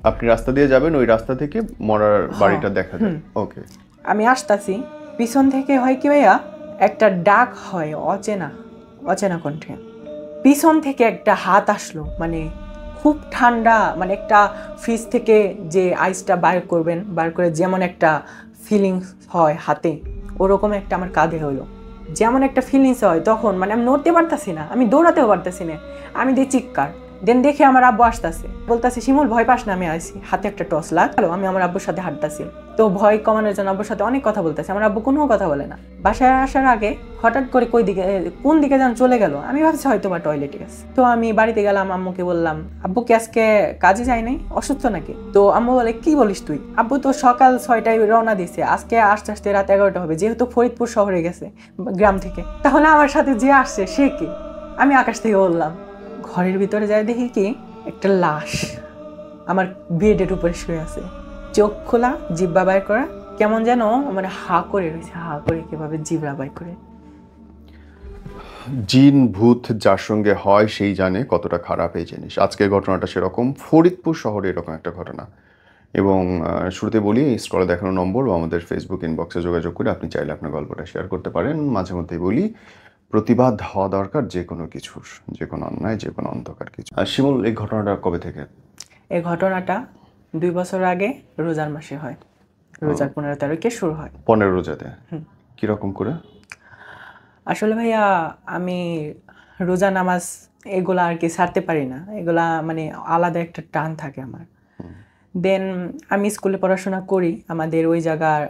আপনি রাস্তা দিয়ে যাবেন, ওই রাস্তা থেকে মরার বাড়িটা দেখা যায়। ওকে, আমি আসতাছি, পিছন থেকে হয় কি ভাইয়া একটা ডাক হয় অচেনা অচেনা কণ্ঠে। পিছন থেকে একটা হাত আসলো, মানে খুব ঠান্ডা, মানে একটা ফ্রিজ থেকে যে আইসটা বার করে যেমন একটা ফিলিংস হয় হাতে, ওরকম একটা আমার কাঁধে হলো। যেমন একটা ফিলিংস হয় তখন, মানে আমি নড়তে পারতাছি না, আমি দৌড়াতেও পারতাছি না, আমি দিই চিৎকার। দেন দেখে আমার আব্বু আসতেছে, বলতেছে শিমুল ভয় পাস না, আমি আসি, হাতে একটা টর্চ লাগলো। আমি আমার আব্বুর সাথে হাঁটতাছি, তো ভয় কমানোর জন্য আব্বুর সাথে অনেক কথা বলতেছে। আমার আব্বু কোনো কথা বলে না। বাসায় আসার আগে হঠাৎ করে কোন দিকে যেন চলে গেল, আমি ভাবছি হয়তো বা টয়লেটে গেছে। তো আমি বাড়িতে গেলাম, আম্মুকে বললাম আব্বু কি আজকে কাজে যায় নাই, অসুস্থ নাকি? তো আম্মু বলে কি বলিস তুই, আব্বু তো সকাল 6টায় রওনা দিছে, আজকে আস্তে আস্তে রাত 11টা হবে, যেহেতু ফরিদপুর শহরে গেছে গ্রাম থেকে, তাহলে আমার সাথে যে আসছে সে কি? আমি আকাশ থেকে বললাম। ঘরের ভিতরে যাই দেখি কি একটা লাশ আমার বেডের উপরে শুয়ে আছে, চোখ খোলা, জিব্বা বাইর করা, কেমন যেন মানে হা করে রয়েছে, হা করে কিভাবে জিব্বা বাইর করে। জিন ভূত যার সঙ্গে হয় সেই জানে কতটা খারাপ এই জিনিস। আজকের ঘটনাটা সেরকম, ফরিদপুর শহরে এরকম একটা ঘটনা। এবং শুরুতে বলি, স্ক্রলে দেখানো নম্বর বা আমাদের ফেসবুক ইনবক্সে যোগাযোগ করে আপনি চাইলে আপনার গল্পটা শেয়ার করতে পারেন। মাঝে মধ্যেই বলি, প্রতিবাদ হওয়া দরকার যে কোনো কিছুর, যে কোনো অন্যায়, যে কোনো অন্ধকার কিছু। আর শিমুল, এই ঘটনাটা কবে থেকে? এই ঘটনাটা 2 বছর আগে রোজার মাসে হয়, রোজার 15 তারিখে শুরু হয়। 15 রোজাতে? কিরকম করে? আসলে ভাইয়া আমি রোজা নামাজ এগুলা আর কি ছাড়তে পারি না, এগুলা মানে আলাদা একটা টান থাকে আমার। দেন আমি স্কুলে পড়াশোনা করি, আমাদের ওই জায়গার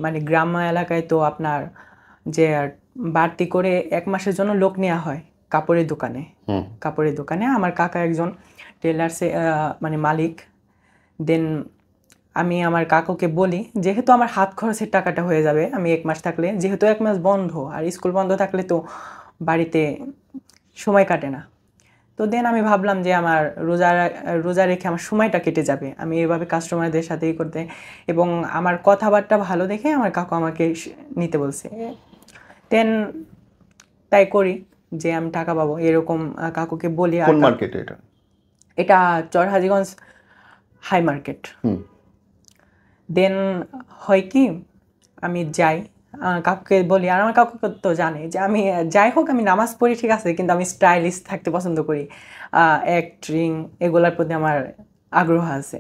মানে গ্রাম্য এলাকায় তো আপনার যে বাড়তি করে 1 মাসের জন্য লোক নেওয়া হয় কাপড়ের দোকানে। আমার কাকা একজন টেলার্সে মানে মালিক। দেন আমি আমার কাকুকে বলি, যেহেতু আমার হাত খরচের টাকাটা হয়ে যাবে, আমি 1 মাস থাকলে, যেহেতু 1 মাস বন্ধ, আর স্কুল বন্ধ থাকলে তো বাড়িতে সময় কাটে না। তো দেন আমি ভাবলাম যে আমার রোজা রেখে আমার সময়টা কেটে যাবে, আমি এভাবে কাস্টমারদের সাথেই করতে, এবং আমার কথাবার্তা ভালো দেখে আমার কাকু আমাকে নিতে বলছে। দেন তাই করি, যে আমি টাকা পাবো এরকম কাকুকে বলি। আর কোন মার্কেটে এটা? এটা চরহাজিগঞ্জ হাই মার্কেট। দেন হয় কি, আমি যাই, কাকুকে বলি, আর আমার কাকু তো জানে যে আমি যাই হোক আমি নামাজ পড়ি ঠিক আছে, কিন্তু আমি স্টাইলিশ থাকতে পছন্দ করি, অ্যাক্টিং এগুলোর প্রতি আমার আগ্রহ আছে।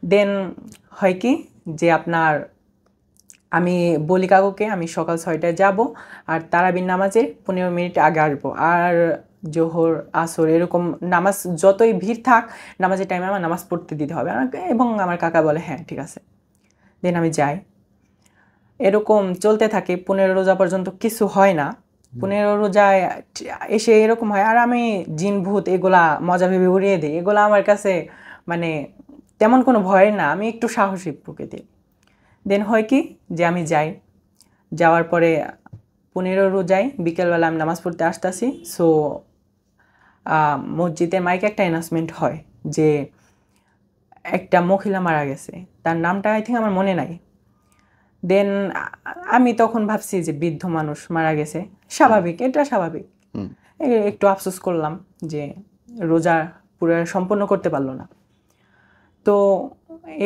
দেন হয় কি যে আপনার আমি বলি কাকুকে আমি সকাল 6টায় যাব, আর তারাবির নামাজের 15 মিনিট আগে আসবো, আর জোহর আসর এরকম নামাজ যতই ভিড় থাক, নামাজের টাইমে আমার নামাজ পড়তে দিতে হবে। এবং আমার কাকা বলে হ্যাঁ ঠিক আছে। দেন আমি যাই, এরকম চলতে থাকে 15 রোজা পর্যন্ত, কিছু হয় না। 15 রোজায় এসে এরকম হয়, আর আমি জিন ভূত এগুলা মজা ভেবে উড়িয়ে দিই, এগুলা আমার কাছে মানে তেমন কোনো ভয় না, আমি একটু সাহসী প্রকৃতির। দেন হয় কি যে আমি যাওয়ার পরে 15 রোজায় বিকেলবেলা আমি নামাজ পড়তে আসতেছি। সো মসজিদে মাইকে একটা অ্যানাউন্সমেন্ট হয় যে একটা মহিলা মারা গেছে, তার নামটা আই থিঙ্ক আমার মনে নাই। দেন আমি তখন ভাবছি যে বৃদ্ধ মানুষ মারা গেছে, স্বাভাবিক, এটা স্বাভাবিক। একটু আফসোস করলাম যে রোজা পুরো সম্পন্ন করতে পারলো না। তো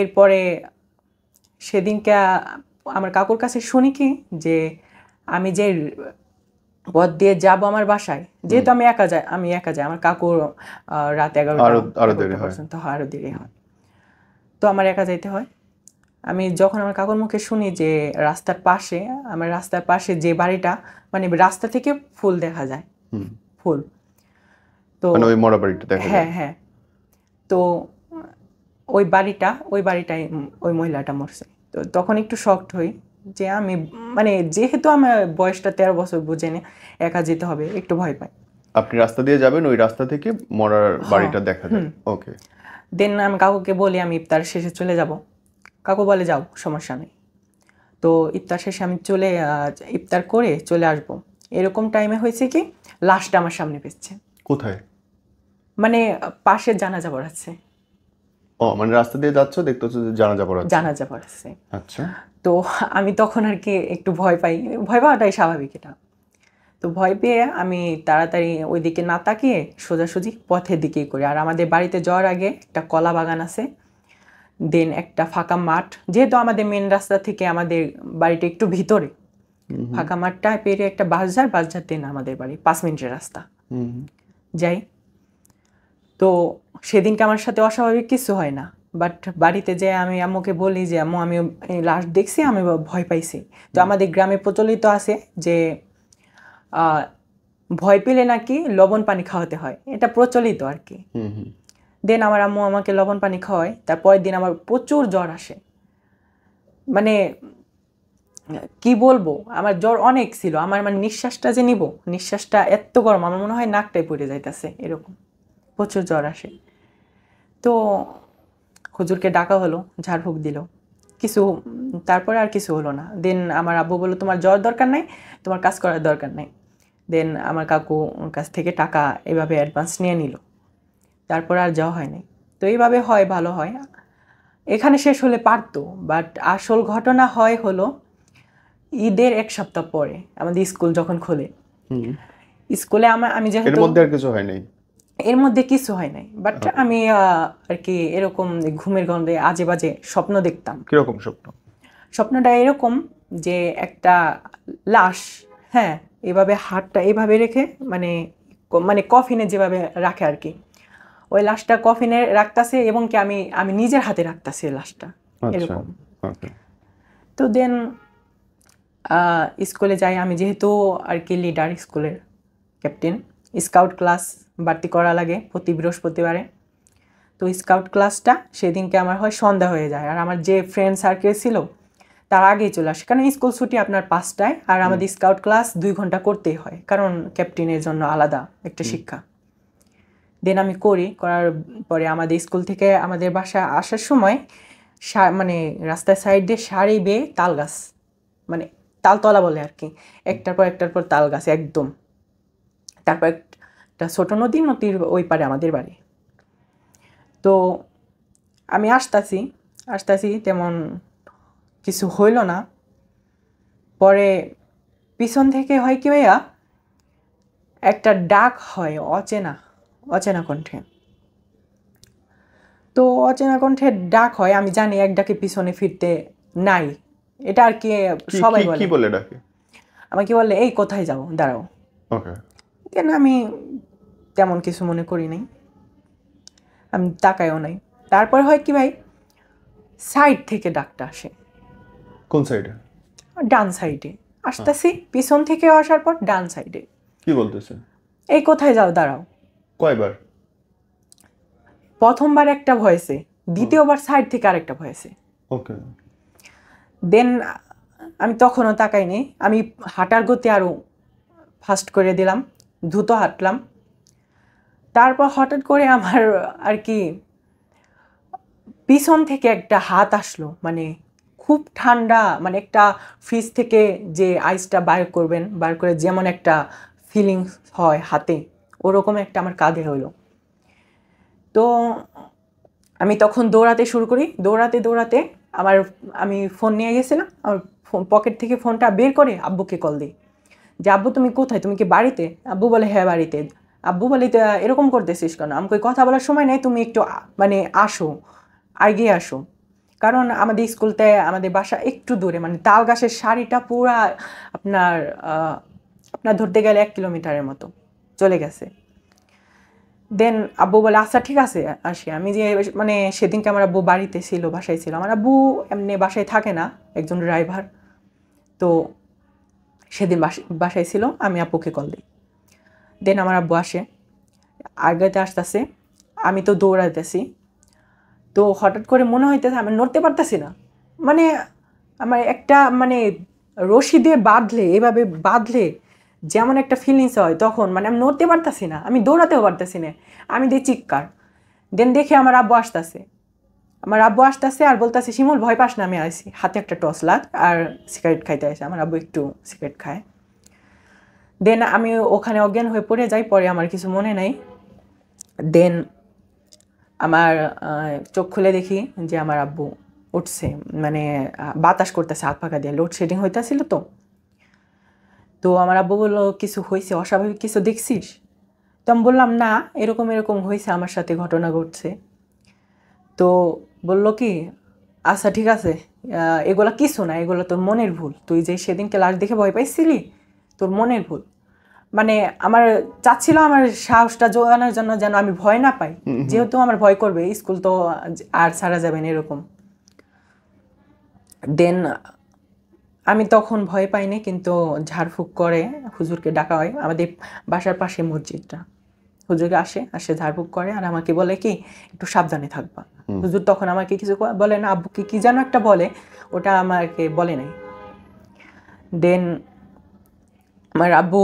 এরপরে সেদিনকে আমার কাকুর কাছে শুনি কি যে আমি যে পথ দিয়ে যাব আমার বাসায়, যেহেতু আমি একা যাই, আমার কাকুর রাত 11টা পর্যন্ত আরো দেরি হয়, তো আমার একা যাইতে হয়। আমি যখন আমার কাকুর মুখে শুনি যে আমার রাস্তার পাশে যে বাড়িটা, মানে রাস্তা থেকে ফুল দেখা যায়, ফুল, তো মানে ওই মরা বাড়িটা দেখা যায়? হ্যাঁ। তো ওই বাড়িটাই ওই মহিলাটা মরছে। তো তখন একটু শকড হই যে আমি, মানে যেহেতু আমার বয়সটা 13 বছর, বুঝে নে একা যেতে হবে, একটু ভয় পাই। আপনি রাস্তা দিয়ে যাবেন, ওই রাস্তা থেকে মরার বাড়িটা দেখা যায়। ওকে। দেন আমি কাকুকে বলি আমি ইফতার শেষে চলে যাব, কাকু বলে যাও সমস্যা নেই। তো ইফতার শেষে আমি ইফতার করে চলে আসব। এরকম টাইমে হয়েছে কি লাশটা আমার সামনে পেয়েছে। কোথায়? মানে পাশে জানাজা পড়াচ্ছে। ও, মানে রাস্তা দিয়ে যাচ্ছ, দেখতেছো যে জানাজা পড়াচ্ছে। আচ্ছা। তো আমি তখন আর কি একটু ভয় পাওয়াটাই স্বাভাবিক এটা। তো ভয় পেয়ে আমি তাড়াতাড়ি ওইদিকে না তাকিয়ে সোজাসুজি পথের দিকেই করি। আর আমাদের বাড়িতে যাওয়ার আগে একটা কলা বাগান আছে, দেন একটা ফাঁকা মাঠ, যেহেতু আমাদের মেন রাস্তা থেকে আমাদের বাড়িটা একটু ভিতরে, ফাঁকা মাঠটা পেরিয়ে একটা বাসঝার দেন আমাদের বাড়ি 5 মিনিটের রাস্তা। যাই, তো সেদিনকে আমার সাথে অস্বাভাবিক কিছু হয় না, বাট বাড়িতে যে আমি আম্মুকে বলি যে আম্মু আমি লাশ দেখছি, আমি ভয় পাইছি। তো আমাদের গ্রামে প্রচলিত আছে যে ভয় পেলে নাকি লবণ পানি খাওয়াতে হয়, এটা প্রচলিত আর কি। দেন আমার আম্মু আমাকে লবণ পানি খাওয়ায়, তারপরের দিন আমার প্রচুর জ্বর আসে, মানে কি বলবো, আমার জ্বর অনেক ছিল, আমার মানে নিঃশ্বাসটা যে নিব, নিঃশ্বাসটা এত গরম আমার মনে হয় নাকটাই পড়ে যাইতেছে, এরকম প্রচুর জ্বর আসে। তো হুজুরকে ডাকা হলো, ঝাড়ফুঁক দিল, কিছু, তারপরে আর কিছু হলো না। দেন আমার আব্বু বললো তোমার জ্বর দরকার নাই, তোমার কাজ করার দরকার নাই। দেন আমার কাকু কাছ থেকে টাকা এভাবে অ্যাডভান্স নিয়ে নিল, তারপর আর যাওয়া হয়নি। তো এইভাবে হয়, ভালো হয়, এখানে শেষ হলে পারতো। বাট আসল ঘটনা হলো ঈদের 1 সপ্তাহ পরে আমাদের স্কুল যখন খোলে, স্কুলে আমি যেহেতু এর মধ্যে আর কিছু হয় নাই, এর মধ্যে কিছু হয় নাই, বাট আমি আর কি এরকম ঘুমের গন্ধে আজে বাজে স্বপ্ন দেখতাম। কিরকম স্বপ্ন? স্বপ্নটা এরকম যে একটা লাশ, হ্যাঁ, এভাবে হাতটা এভাবে রেখে, মানে মানে কফিনে যেভাবে রাখে আর কি, ওই লাশটা কফিনে রাখতাছে, এবং কি আমি নিজের হাতে রাখতাছি লাশটা, এরকম। তো দেন স্কুলে যাই, আমি যেহেতু আর কি লিডার, স্কুলের ক্যাপ্টেন, স্কাউট ক্লাস ভর্তি করা লাগে প্রতি বৃহস্পতিবারে। তো স্কাউট ক্লাসটা সেদিনকে আমার হয় সন্ধ্যা হয়ে যায়, আর আমার যে ফ্রেন্ড সার্কেল ছিল তার আগেই চলে আসে, কারণ স্কুল ছুটি আপনার 5টায়, আর আমাদের স্কাউট ক্লাস 2 ঘন্টা করতেই হয়, কারণ ক্যাপ্টেনের জন্য আলাদা একটা শিক্ষা। দেন আমি করার পরে আমাদের স্কুল থেকে আমাদের বাসা আসার সময় মানে রাস্তার সাইড দিয়ে সারি বেয়ে তাল গাছ, মানে তালতলা বলে আর কি, একটার পর তাল গাছ একদম। তারপর একটা ছোট নদীর ওই পারে আমাদের বাড়ি। তো আমি আসতাছি তেমন কিছু হইল না। পরে পিছন থেকে হয় কি ভাইয়া, একটা ডাক হয় অচেনা কণ্ঠে। তো অচেনা কণ্ঠের ডাক হয়, আমি জানি এক ডাকে পিছনে ফিরতে নাই, এটা আর কি সবাই বলে। কি বলে ডাকে? আমাকে বলে এই কোথায় যাও, দাঁড়াও। ওকে। কেন আমি তেমন কিছু মনে করি নাই, আমি তাকাইও নাই। তারপর হয় কি ভাই, সাইড থেকে ডাকটা আসে। কোন সাইডে? ডান সাইডে আসতেছি, পিছন থেকে আসার পর ডান সাইডে। কি বলতেছে? এই কোথায় যাও, দাঁড়াও। কয়বার? প্রথমবার একটা ভয়েসে, দ্বিতীয়বার সাইড থেকে আরেকটা ভয়েসে। ওকে। দেন আমি তখনও তাকাইনি, আমি হাঁটার গতি আরো ফাস্ট করে দিলাম, দ্রুত হাঁটলাম। তারপর হঠাৎ করে আমার আর কি পিছন থেকে একটা হাত আসলো, মানে খুব ঠান্ডা, মানে একটা ফ্রিজ থেকে যে আইসটা বার করে যেমন একটা ফিলিংস হয় হাতে, ওরকম একটা আমার কাঁধে হলো। তো আমি তখন দৌড়াতে শুরু করি, দৌড়াতে আমি ফোন নিয়ে গেছিলাম, আমার পকেট থেকে ফোনটা বের করে আব্বুকে কল দিই যে আব্বু তুমি কোথায়, তুমি কি বাড়িতে? আব্বু বলে হ্যাঁ বাড়িতে। আব্বু বলে এরকম করতেছিস কেন? আমাকে কথা বলার সময় নেই, তুমি একটু মানে এগিয়ে আসো, কারণ আমাদের স্কুলতে আমাদের বাসা একটু দূরে, মানে তাল গাছের সারিটা পুরা আপনার ধরতে গেলে 1 কিলোমিটারের মতো চলে গেছে। দেন আব্বু বলে আচ্ছা ঠিক আছে আসি। আমি যে মানে সেদিনকে আমার আব্বু বাড়িতে ছিল, বাসায় ছিল। আমার আব্বু এমনি বাসায় থাকে না, একজন ড্রাইভার, তো সেদিন বাসায় ছিল। আমি আব্বুকে কল দিই, দেন আমার আব্বু আসে, আগাতে আসতেছে, আমি তো দৌড়াইতেছি। তো হঠাৎ করে মনে হইতেছে আমি নড়তে পারতেছি না, মানে আমার একটা মানে রশি দিয়ে এভাবে বাঁধলে যেমন একটা ফিলিংস হয় তখন, মানে আমি নড়তে পারতেছি না, আমি দৌড়াতেও পারতেছি না, আমি দিই চিৎকার। দেন দেখে আমার আব্বু আসতেছে আর বলতেছে শিমুল ভয় পাস না, আমি আসি। হাতে একটা টর্চ লাইট আর সিগারেট খাইতে আসে, আমার আব্বু একটু সিগারেট খায়। দেন আমি ওখানে অজ্ঞান হয়ে পড়ে যাই, পরে আমার কিছু মনে নাই। দেন আমার চোখ খুলে দেখি যে আমার আব্বু উঠছে, মানে বাতাস করতেছে হাত পাখা দিয়ে, লোডশেডিং হইতেছিল। তো আমার আব্বু বললো কিছু হয়েছে, অস্বাভাবিক কিছু দেখছিস? তো আমি বললাম না, এরকম হয়েছে, আমার সাথে ঘটনা ঘটছে। তো বললো কি, আচ্ছা ঠিক আছে, এগুলা কিছু না, এগুলো তোর মনের ভুল, তুই যে সেদিনকে লাশ দেখে ভয় পাইছিলি তোর মনের ভুল। মানে আমার চাচ্ছিল আমার সাহসটা জোগানোর জন্য যেন আমি ভয় না পাই, যেহেতু আমার ভয় করবে, স্কুল তো আর ছাড়া যাবে না এরকম। দেন আমি তখন ভয় পাইনি, কিন্তু ঝাড়ফুঁক করে হুজুরকে ডাকা হয়, আমাদের বাসার পাশে মসজিদটা। হুজুরকে আসে ঝাড়ফুঁক করে আর আমাকে বলে কি একটু সাবধানে থাকবা। হুজুর তখন আমাকে কিছু বলে না, আব্বুকে কি যেন একটা বলে, ওটা আমাকে বলে নাই। দেন আমার আব্বু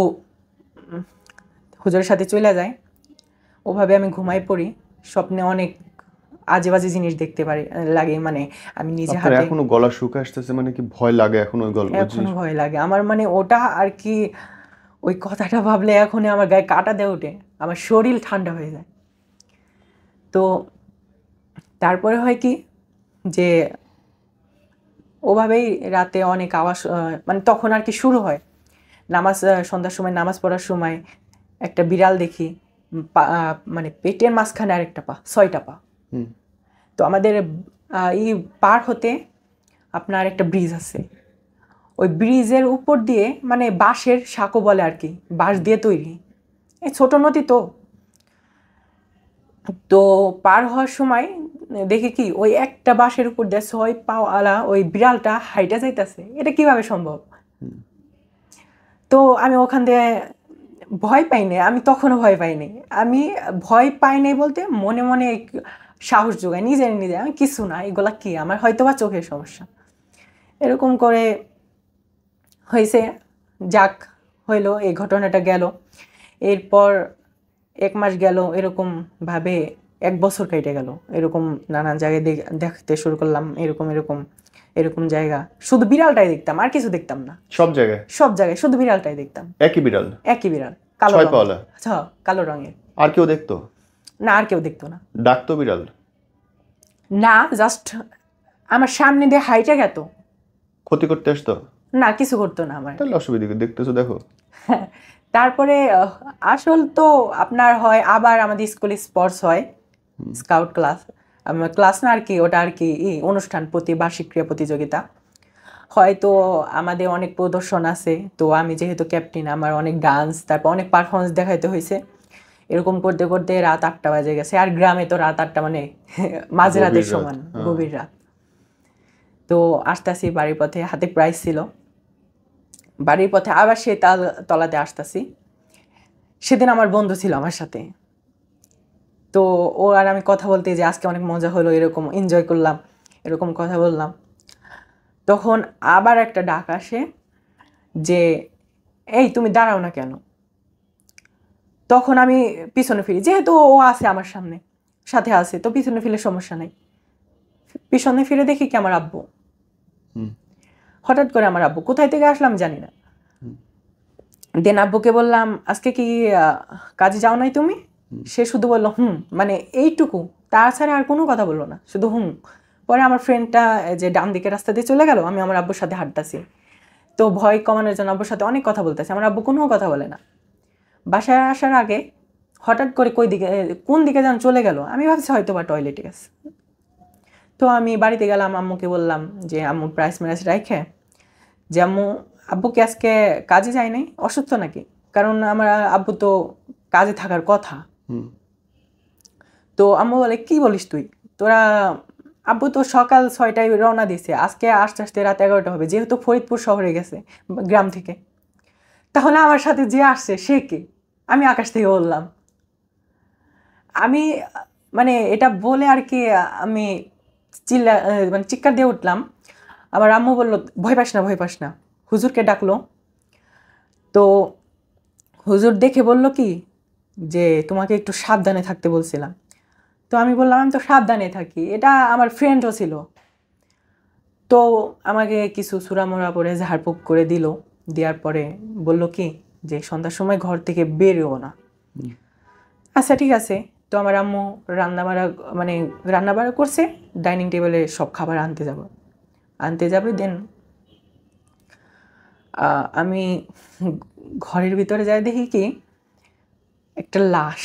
হুজুরের সাথে চলে যায়, ওভাবে আমি ঘুমাই পড়ি। স্বপ্নে অনেক আজে বাজে জিনিস দেখতে পারি লাগে, মানে আমি নিজে আপনার হাতে এখনো গলা শুকা আসতেছে, মানে কি ভয় লাগে এখন ওই গল্প? এখনো ভয় লাগে আমার, মানে ওটা আর কি, ওই কথাটা ভাবলে এখন আমার গায়ে কাঁটা দিয়ে ওঠে, আমার শরীর ঠান্ডা হয়ে যায়। তো তারপরে হয় কি যে ওভাবেই রাতে অনেক আওয়াজ, মানে তখন আর কি শুরু হয় নামাজ, সন্ধ্যার সময় নামাজ পড়ার সময় একটা বিড়াল দেখি, মানে পেটের মাঝখানে আরেকটা পা, 6টা পা। তো আমাদের এই পার হতে আপনার একটা ব্রিজ আছে, ওই ব্রিজের উপর দিয়ে, মানে বাঁশের সাঁকো বলে আর কি, বাঁশ দিয়ে তৈরি, এই ছোট নদী তো। তো পার হওয়ার সময় দেখি কি ওই একটা বাঁশের উপর দিয়ে 6 পাওয়ালা ওই বিড়ালটা হাইটা যাইতেছে, এটা কিভাবে সম্ভব? তো আমি ওখান দিয়ে ভয় পাইনি, আমি তখনও ভয় পাইনি, আমি ভয় পাইনি বলতে মনে মনে সাহস যোগাই নিজে নিজে, আমি কিছু না, এগুলা কি, আমার হয়তো বা চোখের সমস্যা, এরকম করে হয়েছে। যাক, হইলো, এই ঘটনাটা গেল। এরপর 1 মাস গেল, এরকম ভাবে 1 বছর কেটে গেল, এরকম নানান জায়গায় দেখতে শুরু করলাম, এরকম এরকম এরকম জায়গা, শুধু বিড়ালটাই দেখতাম, আর কিছু দেখতাম না। সব জায়গায় শুধু বিড়ালটাই দেখতাম। একই বিড়াল? একই বিড়াল, কালো 6 পাওয়ালা? হ্যাঁ, কালো রঙের। আর কেউ দেখতো না, আর কেউ দেখতো না। ডাকতো বিড়াল? না, জাস্ট আমার সামনে দিয়ে হাইটা গেত। ক্ষতি করতে আসতো? না, কিছু করতো না আমার। তাহলে অসুবিধা কি, দেখতেছো দেখো। তারপরে আসল তো আপনার হয় আবার আমাদের স্কুলে স্পোর্টস হয়, স্কাউট ক্লাস, ক্লাস না আর কি, ওটা আর কি অনুষ্ঠান, বার্ষিক ক্রীড়া প্রতিযোগিতা। হয়তো আমাদের অনেক প্রদর্শন আছে, তো আমি যেহেতু ক্যাপ্টেন, আমার অনেক ডান্স, তারপর অনেক পারফরমেন্স দেখাইতে হয়েছে। এরকম করতে করতে রাত 8টা বাজে গেছে, আর গ্রামে তো রাত 8টা মানে মাঝরাতের সমান, গভীর রাত। তো আসতেছি বাড়ির পথে, হাতে প্রাইজ ছিল, বাড়ির পথে আবার সেই তলাতে আসতেছি। সেদিন আমার বন্ধু ছিল আমার সাথে, তো ও আর আমি কথা বলতে যে আজকে অনেক মজা হলো, এরকম এনজয় করলাম, এরকম কথা বললাম। তখন আবার একটা ডাক আসে যে এই তুমি দাঁড়াও না কেন? তখন আমি পিছনে ফিরি, যেহেতু ও আছে আমার সাথে আছে, তো পিছনে ফিরে সমস্যা নাই। পিছনে ফিরে দেখি কি আমার আব্বু। হঠাৎ করে আমার আব্বু, কোথায় থেকে আসলাম জানি না। দেন আব্বুকে বললাম আজকে কি কাজে যাও নাই তুমি? সে শুধু বললো মানে এইটুকু, তাছাড়া আর কোনো কথা বললো না, শুধু পরে আমার ফ্রেন্ডটা যে ডান দিকে রাস্তা দিয়ে চলে গেল, আমি আমার আব্বুর সাথে হাঁটতাছি, তো ভয় কমানোর জন্য আব্বুর সাথে অনেক কথা বলতেছি, আমার আব্বু কোনো কথা বলে না। বাসায় আসার আগে হঠাৎ করে কোন দিকে যেন চলে গেল, আমি ভাবছি হয়তো বা টয়লেটে গেছে। তো আমি বাড়িতে গেলাম, আম্মুকে বললাম যে আম্মু প্রাইস ম্যারাইজ রাখে যে আম্মু, আব্বু কি আজকে কাজে যায় নাই, অসুস্থ নাকি? কারণ আমার আব্বু তো কাজে থাকার কথা। তো আম্মু বলে কি বলিস তুই, তোরা, আব্বু তো সকাল 6টায় রওনা দিছে, আজকে আস্তে আস্তে রাত 11টা হবে, যেহেতু ফরিদপুর শহরে গেছে গ্রাম থেকে, তাহলে আমার সাথে যে আসছে সে কে? আমি আকাশ থেকে বললাম। আমি মানে এটা বলে আর কি আমি মানে চিৎকার দিয়ে উঠলাম। আমার আম্মু বললো ভয় পাস না, হুজুরকে ডাকলো। তো হুজুর দেখে বলল কি যে তোমাকে একটু সাবধানে থাকতে বলছিলাম। তো আমি বললাম আমি তো সাবধানে থাকি, এটা আমার ফ্রেন্ডও ছিল। তো আমাকে কিছু সুরামোরা পরে ঝাড়ফুঁক করে দিল, দেওয়ার পরে বলল কি যে সন্ধ্যার সময় ঘর থেকে বেরোও না। আচ্ছা ঠিক আছে। তো আমার আম্মু রান্নাবাড়া করছে, ডাইনিং টেবিলে সব খাবার আনতে যাবে। দেন আমি ঘরের ভিতরে যাই, দেখি কি একটা লাশ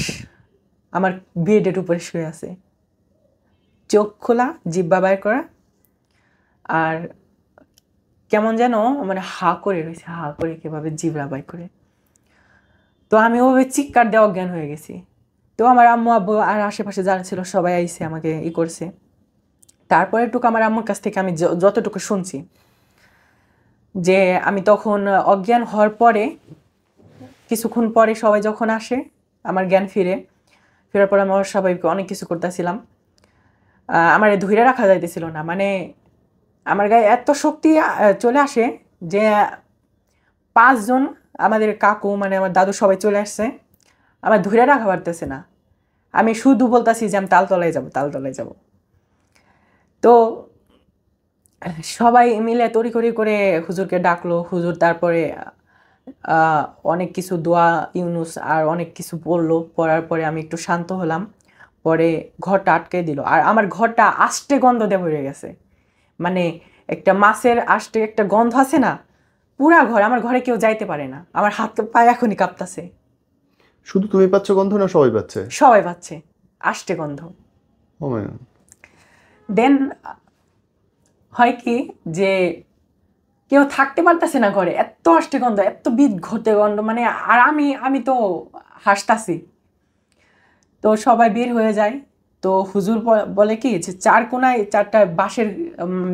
আমার বেডের উপরে শুয়ে আছে। চোখ খোলা, জিহ্বা বাইর করা, আর কেমন যেন মানে হা করে রয়েছে, হা করে কীভাবে জিহ্বা বাইর করে। তো আমি ওভাবে চিৎকার দিয়ে অজ্ঞান হয়ে গেছি। তো আমার আম্মু আব্বু আর আশেপাশে যারা ছিল সবাই আইসে আমাকে করছে। তারপরে টুকু আমার আম্মুর কাছ থেকে আমি যতটুকু শুনছি যে আমি তখন অজ্ঞান হওয়ার পরে কিছুক্ষণ পরে সবাই যখন আসে, আমার জ্ঞান ফেরার পর আমি সবাইকে অনেক কিছু করতেছিলাম। আমার ধুইরা রাখা যাইতেছিল না, মানে আমার গায়ে এত শক্তি চলে আসে যে 5 জন আমাদের কাকু মানে আমার দাদু সবাই চলে আসছে, আমার ধুইরা রাখা পারতেছে না। আমি শুধু বলতেছি যে আমি তালতলায় যাব। তো সবাই মিলে তড়িঘড়ি করে হুজুরকে ডাকলো। হুজুর তারপরে অনেক কিছু দোয়া ইউনুস আর অনেক কিছু বললো। পড়ার পরে আমি একটু শান্ত হলাম। পরে ঘরটা আটকে দিল, আর আমার ঘরটা আষ্টে গন্ধ দিয়ে ভরে গেছে। মানে একটা মাছের আষ্টে একটা গন্ধ আছে না, পুরা ঘর, আমার ঘরে কেউ যাইতে পারে না। আমার হাত পায়ে এখনই কাঁপতাছে। শুধু তুমি পাচ্ছ গন্ধ না সবাই পাচ্ছে? সবাই পাচ্ছে আষ্টে গন্ধ। দেন হয় কি যে কেউ থাকতে পারতেছে না ঘরে, এত আষ্টে গন্ধ, এত ঘটে গন্ধ, মানে আর আমি তো হাসতাছি। তো সবাই বের হয়ে যায়। তো হুজুর বলে কি যে 4 কোনায় 4টা বাঁশের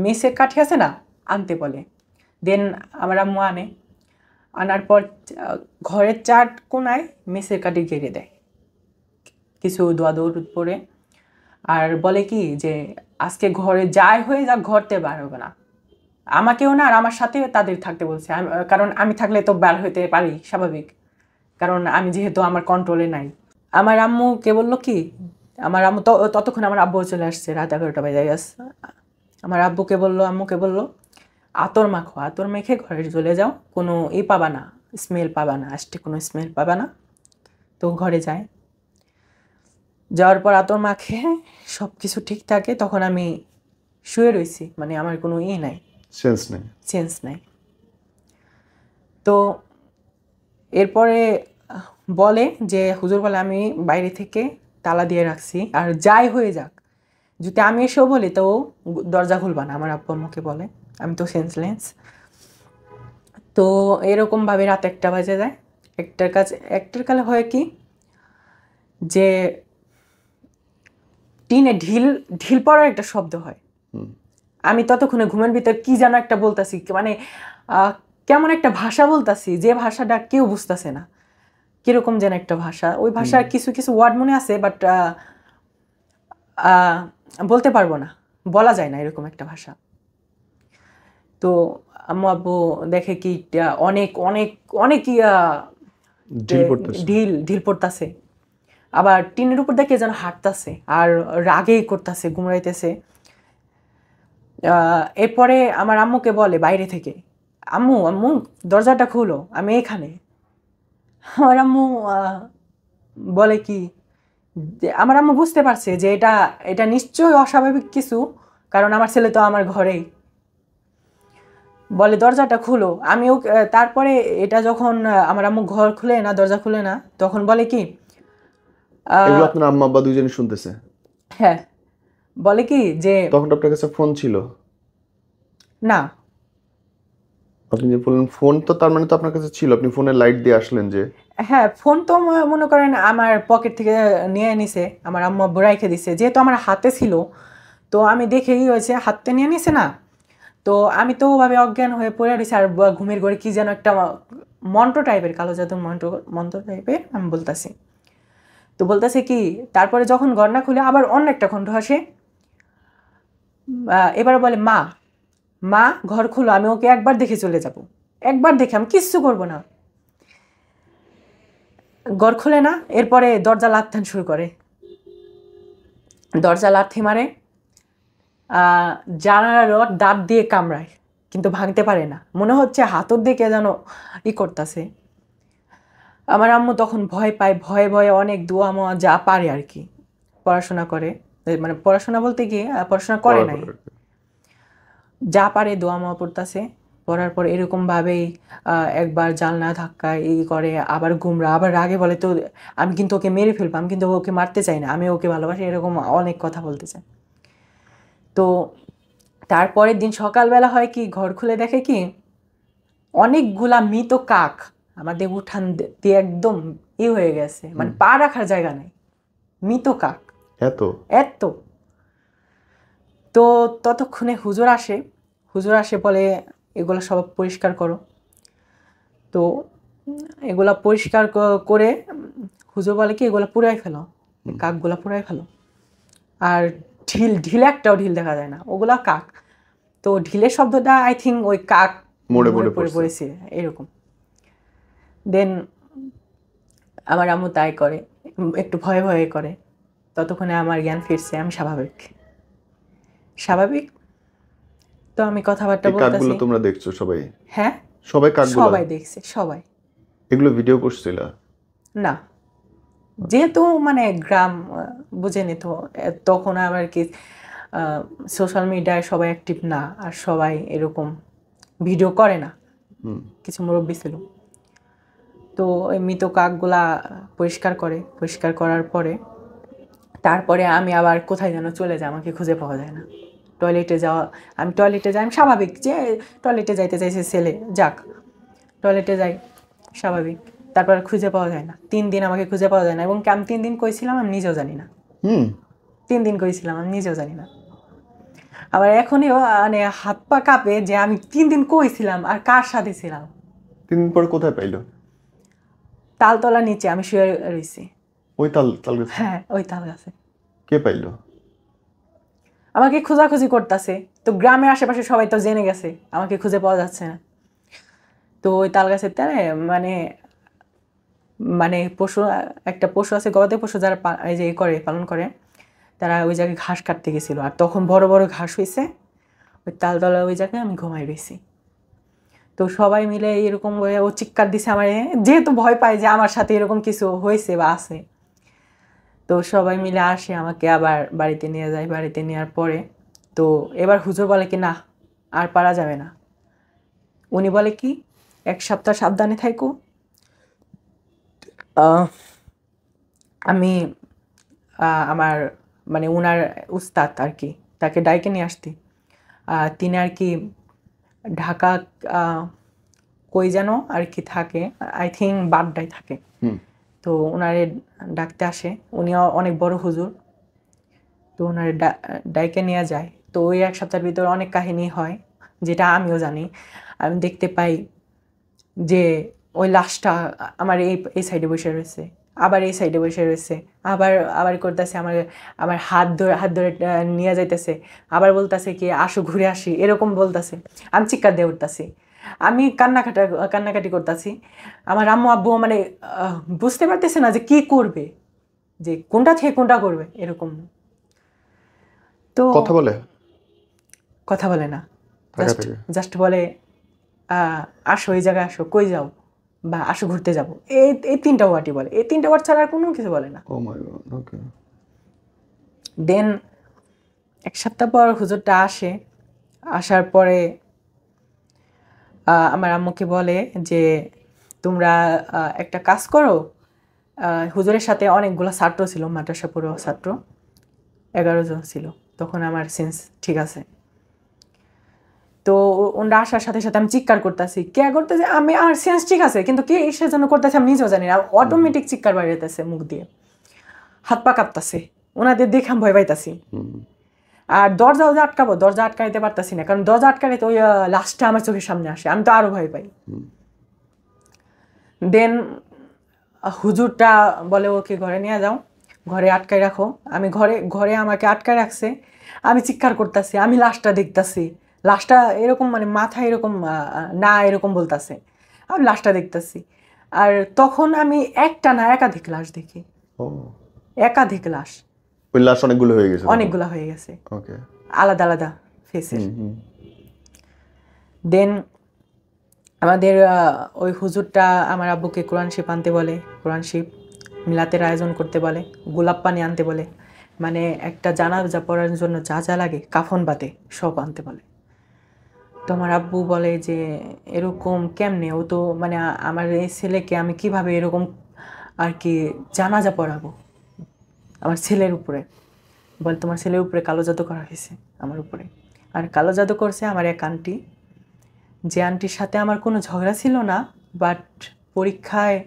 মেসের কাঠি আছে না, আনতে বলে। দেন আমার আম্মু আনার পর ঘরের 4 কোনায় মেসের কাঠি গেড়ে দেয়, কিছু দোয়া দৌড় পড়ে, আর বলে কি যে আজকে ঘরে যাই হয়ে যাক ঘরতে বার হবে না, আমাকেও না আর আমার সাথে তাদের থাকতে বলছে। কারণ আমি থাকলে তো বার হইতে পারি স্বাভাবিক, কারণ আমি যেহেতু আমার কন্ট্রোলে নাই। আমার আম্মুকে বললো কি, আমার আম্মু ততক্ষণ আমার আব্বু চলে আসছে, রাত 11টা বাজে গেছে। আমার আম্মুকে বললো আতর মাখো, আতর মেখে ঘরে চলে যাও, কোনো পাবা না, স্মেল পাবা না, আজকে কোনো স্মেল পাবা না। তো ঘরে যাওয়ার পর আতর মাখে সব কিছু ঠিক থাকে, তখন আমি শুয়ে রয়েছি, মানে আমার কোনো নাই, সেন্স নাই। তো এরপরে বলে যে হুজুর বলে আমি বাইরে থেকে তালা দিয়ে রাখছি, আর যাই হয়ে যাক যদি আমি এসেও বলি তো দরজা খুলবা না, আমার আব্বু আম্মুকে বলে। আমি তো সেন্সলেস। তো এরকমভাবে রাত 1টা বাজে যায়। 1টার কালে হয় কি যে টিনে ঢিল পড়ার একটা শব্দ হয়। আমি ততক্ষণে ঘুমের ভিতর কি যেন একটা বলতাছি, মানে কেমন একটা ভাষা বলতাছি, যে ভাষাটা কেউ বুঝতেছে না, কিরকম যেন একটা ভাষা। ওই ভাষার কিছু কিছু ওয়ার্ড মনে আছে, বাট বলতে পারবো না, বলা যায় না, এরকম একটা ভাষা। তো আম্মু আব্বু দেখে কি অনেক অনেক অনেক ঢিল পড়তাছে, আবার টিনের উপর দেখে যেন হাঁটতাছে আর রাগেই করতেছে, গুমরাইতেছে। এরপরে আমার আম্মুকে বলে বাইরে থেকে, আম্মু দরজাটা খুলো, আমি এখানে। আমার আম্মু বলে কি, আমার আম্মু বুঝতে পারছে যে এটা নিশ্চয়ই অস্বাভাবিক কিছু, কারণ আমার ছেলে তো আমার ঘরেই। বলে দরজাটা খুলো। আমিও তারপরে এটা যখন আমার আম্মু ঘর খুলে না, দরজা খুলে না, তখন বলে কি, এগুলো আপনার আম্মা আব্বা দুইজনই শুনতেছে? হ্যাঁ, বলে কি যে তখন আপনার কাছে ফোন ছিল না? আপনি যে বললেন ফোন, তো তার মানে তো আপনার কাছে ছিল, আপনি ফোনের লাইট দিয়ে আসলেন যে? হ্যাঁ, ফোন তো মনে করেন আমার পকেট থেকে নিয়ে নিছে, আমার আম্মু আব্বু রাইখে দিছে, যেহেতু আমার হাতে ছিল। তো আমি দেখেই হয়েছে হাতে নিয়ে নিছে না, তো আমি তো ওভাবে অজ্ঞান হয়ে পড়ে রয়েছি। আর ঘুমের ঘরে কি যেন একটা মন্ত্র টাইপের, কালো জাদুর মন্ত্র টাইপের আমি বলতেছি। তো বলতেছে কি, তারপরে যখন ঘর না খুলে আবার অন্য একটা কণ্ঠ আসে, এবার বলে মা ঘর খুলো, আমি ওকে একবার দেখে চলে যাব, একবার দেখে, আমি কিচ্ছু করবো না। ঘর খুলে না, এরপরে দরজা লাথি শুরু করে, দরজা লাথি মারে, জানালার রড দাঁত দিয়ে কামড়ায়, কিন্তু ভাঙতে পারে না, মনে হচ্ছে হাতের দিকে যেন করতেছে। আমার আম্মু তখন ভয় পায়, ভয়ে অনেক দোয়া মোয়া যা পারে আর কি পড়াশোনা করে, মানে পড়াশোনা বলতে গিয়ে পড়াশোনা করে নাই, যা পারে দোয়া মোয়া পড়তেছে। পড়ার পর এরকমভাবেই একবার জানলা ধাক্কায় করে, আবার গুমরা, আবার রাগে বলে তো আমি কিন্তু ওকে মেরে ফেলবো, আমি কিন্তু ওকে মারতে চাই না, আমি ওকে ভালোবাসি, এরকম অনেক কথা বলতে চাই। তো তারপরের দিন সকালবেলা হয় কি, ঘর খুলে দেখে কি অনেকগুলা মৃত কাক আমাদের উঠান দিয়ে একদম হয়ে গেছে, মানে পা রাখার জায়গা নাই, মৃত কাক এত এত। তো ততক্ষণে হুজুর আসে বলে এগুলো সব পরিষ্কার করো। তো এগুলা পরিষ্কার করে হুজুর বলে কি এগুলা পুড়াই ফেলো, কাকগুলা পুড়াই ফেলো। আর ঢিল একটাও ঢিল দেখা যায় না, ওগুলা কাক। তো ঢিলের শব্দটা আই থিঙ্ক ওই কাক মরে পড়ে পড়েছে এরকম। দেন আমার আম্মু তাই করে, একটু ভয়ে ভয়ে করে। ততক্ষণে আমার জ্ঞান ফিরছে, আমি স্বাভাবিক। তো আমি কথাবার্তা বলতেছি। কাকগুলো তোমরা দেখছো সবাই? হ্যাঁ, সবাই কাকগুলো সবাই দেখছে, সবাই। এগুলো ভিডিও করছিল না, যেহেতু মানে গ্রাম বুঝেনি তো, তখন আবার কি সোশ্যাল মিডিয়ায় সবাই অ্যাক্টিভ না, আর সবাই এরকম ভিডিও করে না। কিছু মুরব্বী ছিল, তো ওই মৃত কাকগুলা পরিষ্কার করার পরে তারপরে আমি আবার কোথায় যেন চলে যাই, আমাকে খুঁজে পাওয়া যায় না। আমি টয়লেটে যাই, আমি স্বাভাবিক যে টয়লেটে যাইতে চাইছে ছেলে, যাক টয়লেটে যাই স্বাভাবিক। তারপর খুঁজে পাওয়া যায় না, 3 দিন আমাকে খুঁজে পাওয়া যায় না। এবং আমি 3 দিন কইছিলাম আমি নিজেও জানি না। 3 দিন কইছিলাম আমি নিজেও জানি না। আবার এখনই মানে হাত পা কাঁপে যে আমি 3 দিন কইছিলাম আর কার সাথে ছিলাম। 3 দিন পর কোথায় পাইলো? তালতলা নিচে আমি শুয়ে রয়েছি। ওই তাল গাছে? হ্যাঁ, ওই তাল গাছে। কে পাইলো? আমাকে খোঁজাখুঁজি করতেছে, তো গ্রামের আশেপাশে সবাই তো জেনে গেছে আমাকে খুঁজে পাওয়া যাচ্ছে না। তো ওই তাল গাছের তারে মানে একটা পশু আছে, গবাদি পশু যারা এই যে পালন করে, তারা ওই জায়গায় ঘাস কাটতে গেছিল। আর তখন বড় বড় ঘাস হয়েছে ওই তালতলা, ওই জায়গায় আমি ঘুমাই রয়েছি। তো সবাই মিলে এরকম ও চিৎকার দিছে আমার, যেহেতু ভয় পায় যে আমার সাথে এরকম কিছু হয়েছে বা আছে। তো সবাই মিলে আসে, আমাকে আবার বাড়িতে নিয়ে যায়। বাড়িতে নেওয়ার পরে তো এবার হুজুর বলে কি না আর পারা যাবে না। উনি বলে কি 1 সপ্তাহ সাবধানে থাকো। আমি আমার মানে উনার উস্তাদ আর কি, তাকে ডাইকে নিয়ে আসতি। তিনি আর কি ঢাকা কই যেন আর কি থাকে, আই থিঙ্ক বাড্ডায় থাকে। তো ওনারে ডাকতে আসে, উনিও অনেক বড় হুজুর। তো ওনারে ডাইকে নিয়ে যায়। তো ওই 1 সপ্তাহের ভিতরে অনেক কাহিনী হয়, যেটা আমিও জানি। আমি দেখতে পাই যে ওই লাশটা আমার এই সাইডে বসে রয়েছে, আবার এই সাইডে বসে রয়েছে, আবার করতেছে আমার হাত ধরে নিয়ে যাইতেছে, আবার বলতেছে কি আসো ঘুরে আসি, এরকম বলতেছে। আমি চিৎকার দিয়ে উঠতেছি, আমি কান্নাকাটি করতেছি। আমার আম্মু আব্বু মানে বুঝতে পারতেছে না যে কি করবে, যে কোনটা থেকে কোনটা করবে এরকম। তো কথা বলে না, জাস্ট বলে আসো এই জায়গায় আসো, কই যাও, বা আসো ঘুরতে যাবো, এই 3টা ওয়ার্ডই বলে। এই 3টা ওয়ার্ড ছাড়া আর কোনো কিছু বলে না। দেন 1 সপ্তাহ পর হুজুরটা আসে। আসার পরে আমার আম্মুকে বলে যে তোমরা একটা কাজ করো। হুজুরের সাথে অনেকগুলো ছাত্র ছিল, মাদ্রাসা পড়ুয়া ছাত্র, 11 জন ছিল তখন। আমার সেন্স ঠিক আছে। তো ওনারা আসার সাথে সাথে আমি চিৎকার করতেছি, কে করতেছে, আমি আমার সেন্স ঠিক আছে, কিন্তু কে এসের জন্য করতেছে আমি নিজেও জানি না। অটোমেটিক চিৎকার বাইরেতেছে মুখ দিয়ে, হাত পা কাঁপতেছে, ওনাদের দেখে আমি ভয় পাইতাছি। আর দরজা আটকাইতে পারতাছি না, কারণ দরজা আটকালে তো ওই লাশটা আমার চোখের সামনে আসে, আমি তো আরো ভয় পাই। দেন হুজুরটা বলে ওকে ঘরে নিয়ে যাও, ঘরে আটকায় রাখো। আমি ঘরে আমাকে আটকায় রাখছে, আমি চিৎকার করতেছি, আমি লাশটা দেখতেছি, লাশটা এরকম মানে মাথা এরকম না এরকম বলতেছে, আমি লাশটা দেখতেছি। আর তখন আমি একটা না একাধিক লাশ দেখি, একাধিক লাশ। ওই লাশ অনেকগুলো হয়ে গেছে, আলাদা আলাদা ফেসের। দেন আমাদের ওই হুজুরটা আমার আব্বুকে কোরআন শিপ আনতে বলে, কোরআন শিপ মিলাতের আয়োজন করতে বলে, গোলাপ পানি আনতে বলে, মানে একটা জানাজা পড়ার জন্য যা যা লাগে কাফন বাদে সব আনতে বলে। তো আমার আব্বু বলে যে এরকম কেমনে, ও তো মানে আমার এই ছেলেকে আমি কিভাবে এরকম আর কি জানাজা পড়াবো আমার ছেলের উপরে। বলে তোমার ছেলের উপরে কালো জাদু করা হয়েছে আমার উপরে। আর কালো জাদু করছে আমার এক আন্টি, যে আন্টির সাথে আমার কোনো ঝগড়া ছিল না, বাট পরীক্ষায়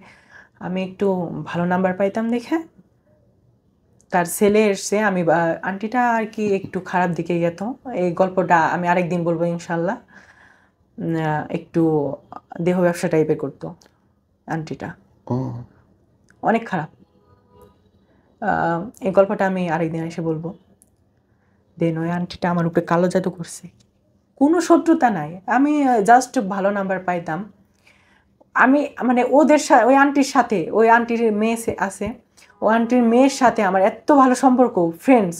আমি একটু ভালো নাম্বার পাইতাম দেখে তার ছেলে এসছে। আমি আন্টিটা আর কি একটু খারাপ দিকে যেত। এই গল্পটা আমি আরেকদিন বলবো ইনশাল্লাহ। একটু দেহ ব্যবসা টাইপের করতো আন্টিটা, ও অনেক খারাপ। এই গল্পটা আমি আরেকদিন এসে বলবো। দেন ওই আন্টিটা আমার উপরে কালো জাদু করছে, কোনো শত্রুতা নাই, আমি জাস্ট ভালো নাম্বার পাইতাম। আমি মানে ওদের সাথে, ওই আন্টির সাথে, ওই আন্টির মেয়ে আছে, ও আন্টির মেয়ের সাথে আমার এত ভালো সম্পর্ক, ফ্রেন্ডস,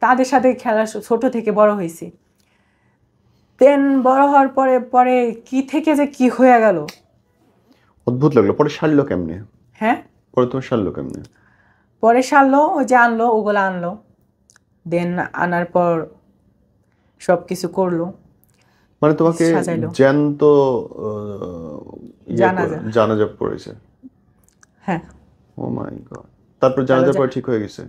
তাদের সাথে খেলা ছোট থেকে বড় হয়েছি। দেন বড় হওয়ার পরে পরে কি থেকে যে কি হয়ে গেল, অদ্ভুত লাগলো। পরে সারলো কেমনে? হ্যাঁ পরে তোমার সারলো কেমনে? পরে সারলো, ওই যে আনলো, ওগুলো আনলো। দেন আনার পর সব কিছু করলো, মানে তোমাকে সাজাইলো, জ্যান্ত জানাজা। জানাজা পড়েছে? হ্যাঁ ও মাই গড। তারপর জানাজা পরে ঠিক হয়ে গেছে?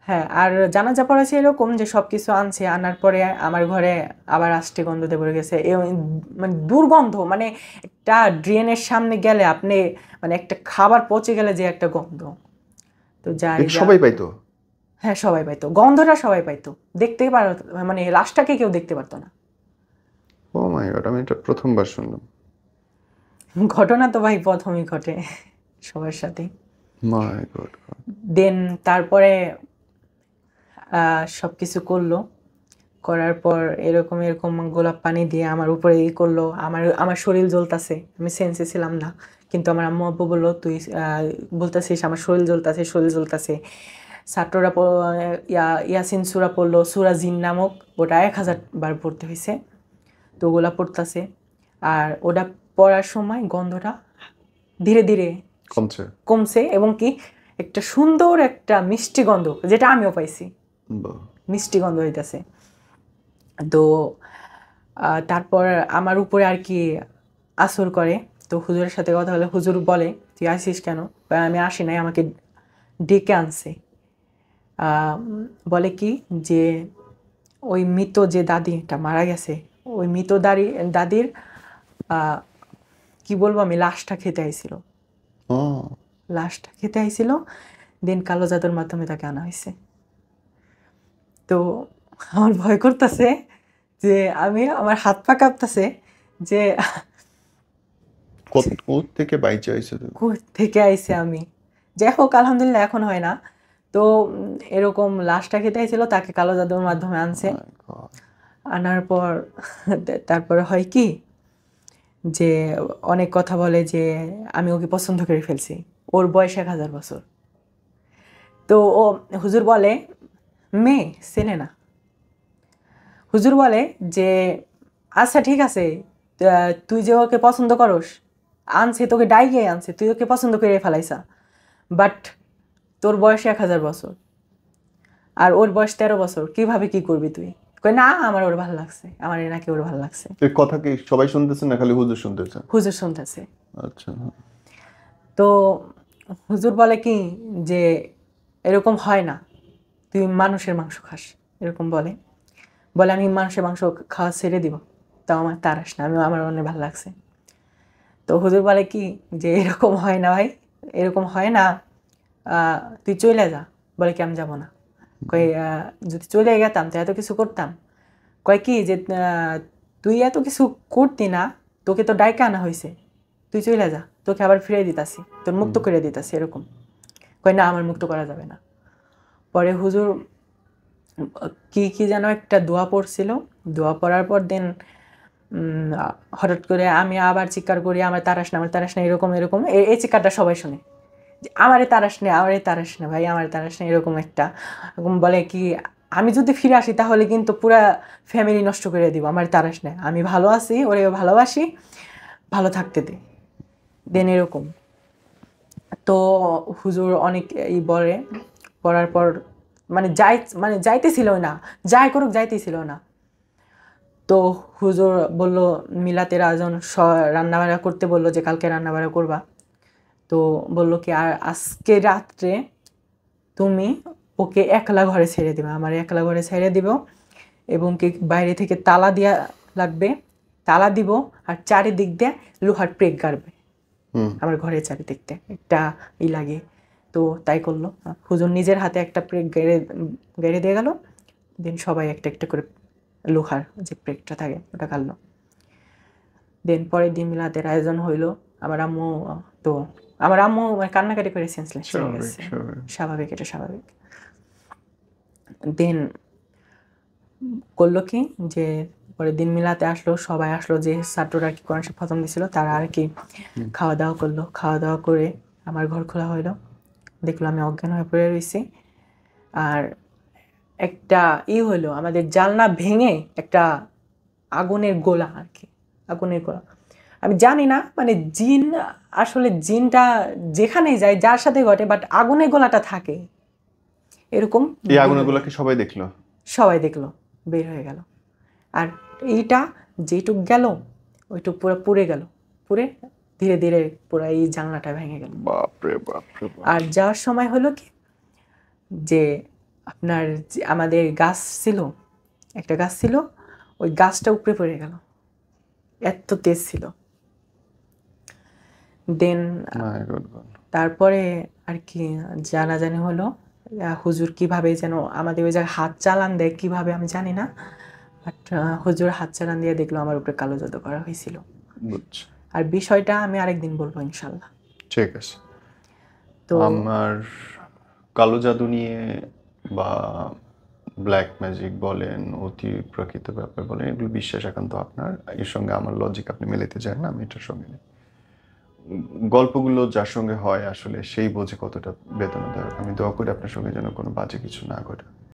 হ্যাঁ, আর জানাজা পড়েছে এরকম যে সব কিছু আনছে, আনার পরে আমার ঘরে আবার আষ্টে গন্ধ পড়ে গেছে। মানে দুর্গন্ধ, মানে একটা ড্রেনের সামনে গেলে আপনি মানে একটা খাবার পচে গেলে যে একটা গন্ধ, তো যাই এটা সবাই পাইতো? হ্যাঁ সবাই পাইতো, গন্ধটা সবাই পাইতো, দেখতে পারতো, মানে লাশটাকে কেউ দেখতে পারতো না। ও মাই গড, আমি এটা প্রথমবার শুনলাম। ঘটনা তো ভাই প্রথমই ঘটে সবার সাথেই। মাই গড। দেন তারপরে সব কিছু করলো, করার পর এরকম এরকম গোলাপ পানি দিয়ে আমার উপরে করলো। আমার শরীর জ্বলতাছে, আমি সেন্সে ছিলাম না, কিন্তু আমার আম্মু আব্বু বললো তুই বলতেছিস আমার শরীর জ্বলতাছে, শরীর জ্বলতাছে। ছাত্ররা ইয়াসিন সুরা পড়লো, সুরা জিন নামক, ওটা 1000 বার পড়তে হয়েছে। তো ওগুলা পড়তেছে, আর ওটা পড়ার সময় গন্ধটা ধীরে ধীরে কমছে, এবং কি একটা সুন্দর একটা মিষ্টি গন্ধ, যেটা আমিও পাইছি, মিষ্টি গন্ধ হইতেছে। তো তারপর আমার উপরে আর কি আসর করে। তো হুজুরের সাথে কথা হলে হুজুর বলে তুই আসিস কেন? আমি আসি নাই, আমাকে ডেকে আনছে। বলে কি যে ওই মৃত যে দাদিটা মারা গেছে, ওই মৃত দাদির কি বলবো আমি, লাশটা খেতে আইছিল, লাশটা খেতে আইছিল। দেন কালো জাদুর মাধ্যমে তাকে আনা হয়েছে। তো আমার ভয় করতেছে যে আমার হাত পা কাঁপতেছে যে থেকে বাইচে আইছে, থেকে আইছে। আমি যাই হোক আলহামদুলিল্লাহ এখন হয় না। তো এরকম লাশটা খেতে আইছিল, তাকে কালো জাদুর মাধ্যমে আনছে। আনার পর তারপরে হয় কি যে অনেক কথা বলে যে আমি ওকে পছন্দ করে ফেলছি, ওর বয়স 1000 বছর। তো ও হুজুর বলে মেয়ে ছেলে না, হুজুর বলে যে আচ্ছা ঠিক আছে, তুই যে ওকে পছন্দ করস, আনছে তোকে ডাইকে আনছে, তুই ওকে পছন্দ করে ফেলাইছা, বাট তোর বয়স 1000 বছর আর ওর বয়স 13 বছর, কিভাবে কি করবি তুই? কই না আমার ওর ভালো লাগছে, আমার নাকি ওর ভালো লাগছে। এই কথা কি সবাই শুনতেছে না খালি হুজুর শুনতেছে? হুজুর শুনতেছে। আচ্ছা। তো হুজুর বলে কি যে এরকম হয় না, তুই মানুষের মাংস খাস, এরকম বলে আমি মানুষের মাংস খাওয়া ছেড়ে দিব, তাও আমার তারাস না, আমার অনেক ভালো লাগছে। তো হুজুর বলে কি যে এরকম হয় না ভাই, এরকম হয় না, তুই চলে যা। বলে কি আমি যাবো না। কই যদি চলে গেতাম তো এত কিছু করতাম। কয় কি যে তুই এত কিছু করতি না, তোকে তো ডাইকে আনা হয়েছে, তুই চলে যা, তোকে আবার ফিরিয়ে দিতাছি, তোর মুক্ত করে দিতাছি, এরকম। কয় না আমার মুক্ত করা যাবে না। পরে হুজুর কি যেন একটা দোয়া পড়ছিল, দোয়া পড়ার পর দেন হঠাৎ করে আমি আবার চিৎকার করি আমার তারাস না, আমার তারাস না, এরকম এরকম। এই চিৎকারটা সবাই শুনে, আমারে তারাস নে, আমারে তারাস নে ভাই, আমার তারাস নে, এরকম একটা। এরকম বলে কি আমি যদি ফিরে আসি তাহলে কিন্তু পুরা ফ্যামিলি নষ্ট করে দিব, আমার তারাস নে, আমি ভালো আছি, ওরে ভালোবাসি, ভালো থাকতে দে। দেন এরকম। তো হুজুর অনেক বলে, পড়ার পর মানে যাইতেছিল না, যাই করুক যাইতেছিল না। তো হুজুর বলল মিলাতের আয়োজন, রান্নাবাড়া করতে বললো যে কালকে রান্নাবাড়া করবা। তো বললো কি আর আজকে রাত্রে তুমি ওকে একলা ঘরে ছেড়ে দেবে, আমার একলা ঘরে ছেড়ে দিব, এবং কি বাইরে থেকে তালা দেওয়া লাগবে, তালা দিব, আর চারিদিক দিয়ে লোহার প্রেক গাড়বে আমার ঘরের চারিদিক দিয়ে একটা লাগে। তো তাই করলো, হুজুর নিজের হাতে একটা প্রেক গেড়ে দিয়ে গেল, দেন সবাই একটা একটা করে লোহার যে প্রেকটা থাকে ওটা গাড়লো। দেন পরের দিন মিলাদের আয়োজন হইলো। আমার আম্মু কান্নাকাটি করে সেন্সলেস হয়ে গেছে। স্বাভাবিক, এটা স্বাভাবিক। দেন করলো কি যে পরের দিন মিলাতে আসলো, সবাই আসলো, যে ছাত্ররা আর কি কোরআন শরীফ খতম দিছিল তারা আর কি খাওয়া দাওয়া করলো। খাওয়া দাওয়া করে আমার ঘর খোলা হইলো, দেখলো আমি অজ্ঞান হয়ে পড়ে রয়েছি। আর একটা হইলো, আমাদের জানলা ভেঙে একটা আগুনের গোলা আর কি, আগুনের গোলা। আমি জানি না মানে জিন, আসলে জিনটা যেখানেই যায় যার সাথে ঘটে, বাট আগুনের গোলাটা থাকে এরকম। এই আগুনের গোলা কি সবাই দেখলো? সবাই দেখলো, বের হয়ে গেল। আর এইটা যেটুক গেল ওইটুক পুরো পুড়ে গেল, পুড়ে ধীরে ধীরে পুরো এই জানলাটা ভেঙে গেল। বাপরে বাপ। আর যাওয়ার সময় হলো কি যে আপনার আমাদের গাছ ছিল, একটা গাছ ছিল, ওই গাছটা উপরে পড়ে গেল, এত তেজ ছিল। দেন তারপরে আর কি জানাজানি হলো, হুজুর কিভাবে যেন আমাদের ওই জায়গায় হাত চালান দেয় কিভাবে আমি জানি না, বাট হুজুর হাত চালান দিয়ে দেখলো আমার উপরে কালো জাদু করা হয়েছিল। আর বিষয়টা আমি আরেকদিন বলবো ইনশাল্লাহ। ঠিক আছে। তো আমার কালো জাদু নিয়ে বা ব্ল্যাক ম্যাজিক বলেন, অতি প্রকৃত ব্যাপার বলেন, এগুলো বিশ্বাস একান্ত আপনার, এর সঙ্গে আমার লজিক আপনি মেলাতে চান না, আমি এটার সঙ্গে নেই। গল্পগুলো যার সঙ্গে হয় আসলে সেই বোঝে কতটা বেদনাদায়ক। আমি দোয়া করি আপনার সঙ্গে যেন কোনো বাজে কিছু না ঘটে।